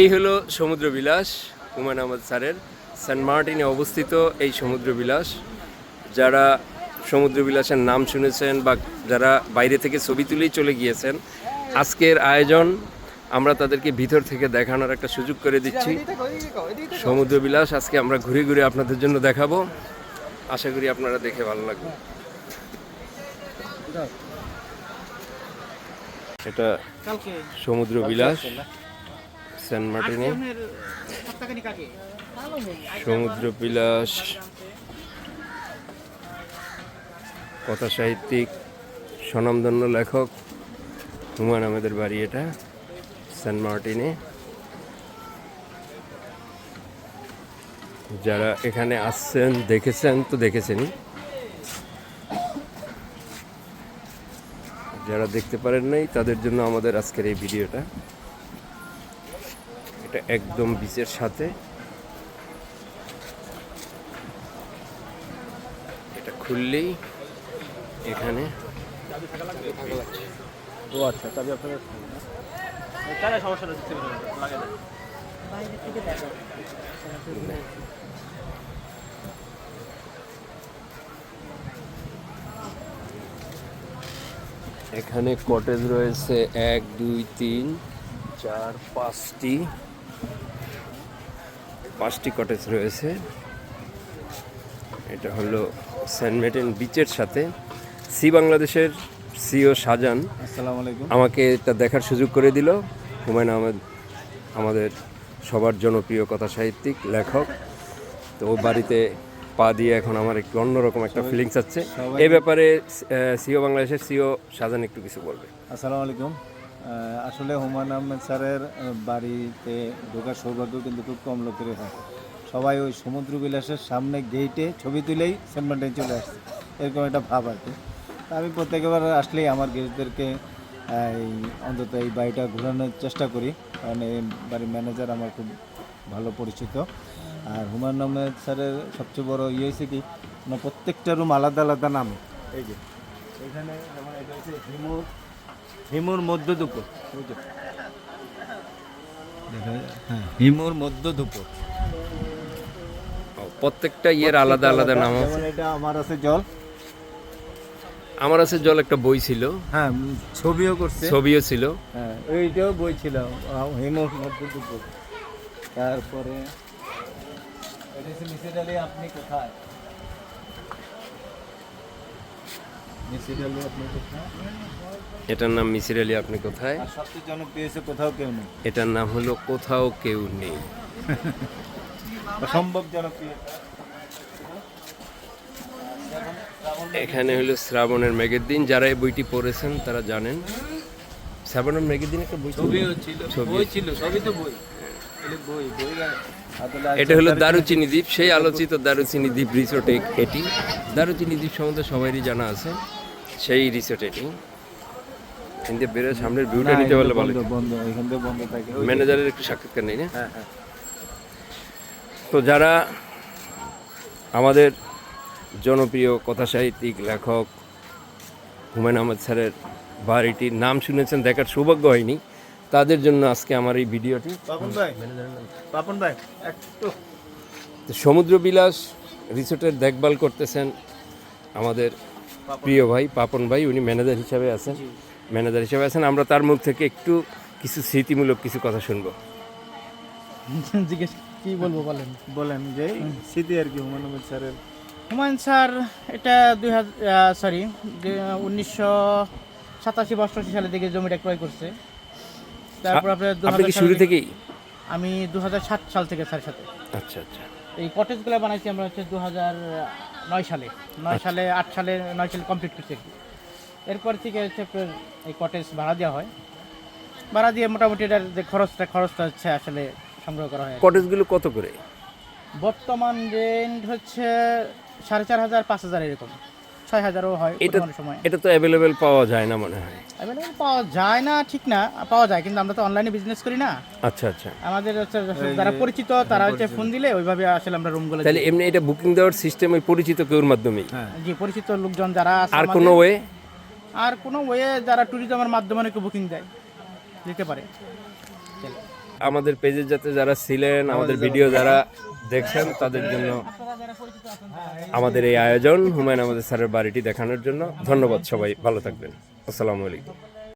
এই হলো সমুদ্র বিলাস হুমায়ুন আহমেদ স্যারের সেন্ট মার্টিনে অবস্থিত এই সমুদ্র বিলাস। যারা সমুদ্র বিলাসের নাম শুনেছেন বা যারা বাইরে থেকে ছবি তুলেই চলে গিয়েছেন, আজকের আয়োজন আমরা তাদেরকে ভিতর থেকে দেখানোর একটা সুযোগ করে দিচ্ছি। সমুদ্র বিলাস আজকে আমরা ঘুরে ঘুরে আপনাদের জন্য দেখাবো। আশা করি আপনারা দেখে ভালো লাগবে। এটা সমুদ্র বিলাস সেন্ট মার্টিনে। সমুদ্র বিলাস কথা সাহিত্যিক স্বনামধন্য লেখক হুমায়ুন আহমেদের বাড়ি এটা সেন্ট মার্টিনে। যারা এখানে আসছেন দেখেছেন তো দেখেছেনই, যারা দেখতে পারেন নাই তাদের জন্য আমাদের আজকের এই ভিডিওটা। এটা একদম বিচের সাথে, এটা খুললেই এখানে এখানে কটেজ রয়েছে 1 2 3 4 5টি কটেজ রয়েছে। এটা হলো সেন্ট মার্টিন বিচের সাথে। বাংলাদেশের সিও শাহজাহান আসসালামু আলাইকুম আমাকে এটা দেখার সুযোগ করে দিল। হুমায়ুন আহমেদ আমাদের সবার জনপ্রিয় কথা সাহিত্যিক লেখক, তো ও বাড়িতে পা দিয়ে এখন আমার একটু অন্যরকম একটা ফিলিংস আছে। এই ব্যাপারে সিও বাংলাদেশের সিও শাহজাহান একটু কিছু বলবে। আসসালামু আলাইকুম। আসলে হুমায়ুন আহমেদ স্যারের বাড়িতে ঢোকার সৌভাগ্য কিন্তু খুব কম লোকেরই হয়। সবাই ওই সমুদ্র বিলাসের সামনে গেটে ছবি তুলেই সেন্ট মার্টিন চলে আসছে, এরকম একটা ভাব আর কি। আমি প্রত্যেকবার আসলেই আমার গেস্টদেরকে অন্তত এই বাড়িটা ঘোরানোর চেষ্টা করি, কারণ এই বাড়ির ম্যানেজার আমার খুব ভালো পরিচিত। আর হুমায়ুন আহমেদ স্যারের সবচেয়ে বড় ইয়ে হয়েছে কি, প্রত্যেকটা রুম আলাদা আলাদা নাম। এই যে এখানে যেমন এটা হচ্ছে হিমুর মধ্য দুপুর, হ্যাঁ হিমুর মধ্য দুপুর। প্রত্যেকটা ইয়ের আলাদা আলাদা নাম আছে। যেমন এটা আমার আছে জল, আমার আছে জল একটা বই ছিল, হ্যাঁ ছবিও করছে, ছবিও ছিল, হ্যাঁ এইটাও বই ছিল হিমুর মধ্য দুপুর। তারপরে এটা হচ্ছে মিসির আলী আপনি কোথায়, মিসির আলী আপনি কোথায়, এটার নাম মিসির আলী আপনি কোথায়। আর সবচেয়ে জনপ্রিয় হচ্ছে কোথাও কেউ নেই, এটার নাম হলো কোথাও কেউ নেই। অসম্ভব জনপ্রিয়। এখানে হলো শ্রাবণের মেঘের দিন। যারা এই বইটি পড়েছেন তারা জানেন শ্রাবণের মেঘের দিন একটা বই ছিল, বই ছিল, সবই তো বই। এটা হলো দারুচিনি দ্বীপ, সেই আলোচিত দারুচিনি দ্বীপ রিসোর্ট। এটি দারুচিনি দ্বীপ সম্বন্ধে সবারই জানা আছে, সেই রিসোর্ট এটি। কিন্তু বেরো সামনের ভিউটা নিতে পারলে ভালো। বন্ধ, এখান থেকে বন্ধ থাকে। ম্যানেজারের একটু সাক্ষাৎকার নেই না? হ্যাঁ হ্যাঁ। তো যারা আমাদের জনপ্রিয় কথা সাহিত্যিক লেখক হুমায়ুন আহমেদ স্যারের বাড়িটির নাম শুনেছেন, দেখার সৌভাগ্য হয়নি, তাদের জন্য আজকে আমার এই ভিডিওটি। পাপন ভাই একটু তো সমুদ্র বিলাস রিসোর্টের দেখভাল করতেছেন আমাদের প্রিয় ভাই পাপন ভাই, উনি ম্যানেজার হিসাবে আছেন। আমরা তার মুখ থেকে একটু কিছু স্মৃতিমূলক কিছু কথা শুনবো। জিজ্ঞেস কি বলবো বলেন। বলেন যে স্মৃতি আর কি হুমায়ুন আহমেদ স্যারের। হুমায়ুন স্যার এটা 1987-88 সালের দিকে জমিটা ক্রয় করছে। তারপর আপনি কি শুরু থেকেই? আমি 2007 সাল থেকে স্যারের সাথে। আচ্ছা আচ্ছা। এই কটেজগুলো বানাইছি আমরা হচ্ছে 2009 সালে, 8 সালে কমপ্লিট করছি আর কি। এরপর থেকে হচ্ছে এই কটেজ ভাড়া দেওয়া হয়, ভাড়া দিয়ে মোটামুটি এটার যে খরচটা হচ্ছে আসলে সংগ্রহ করা হয়। কটেজগুলো কত করে? বর্তমান রেন্ট হচ্ছে 4,500 5,000 এরকম, 6,000ও হয় কোনো সময়। এটা তো অ্যাভেলেবেল পাওয়া যায় না মনে হয়। অ্যাভেলেবেল পাওয়া যায় না, ঠিক না, পাওয়া যায়, কিন্তু আমরা তো অনলাইনে বিজনেস করি না। আচ্ছা আচ্ছা। আমাদের হচ্ছে যারা পরিচিত তারা হচ্ছে ফোন দিলে ওইভাবে আসলে আমরা রুমগুলো। তাহলে এমনি এটা বুকিং দেওয়ার সিস্টেম ওই পরিচিত কেউর মাধ্যমেই? জি, পরিচিত লোকজন যারা আছে। আর কোনো ওয়ে? আর কোনো ওয়ে যারা ট্যুরিজমের মাধ্যমে অনেকে বুকিং দিতে পারে। আমাদের পেজে যাতে যারা ছিলেন, আমাদের ভিডিও যারা দেখছেন, তাদের জন্য আমাদের এই আয়োজন হুমায়ুন আহমেদ স্যারের বাড়িটি দেখানোর জন্য। ধন্যবাদ, সবাই ভালো থাকবেন। আসসালামু আলাইকুম।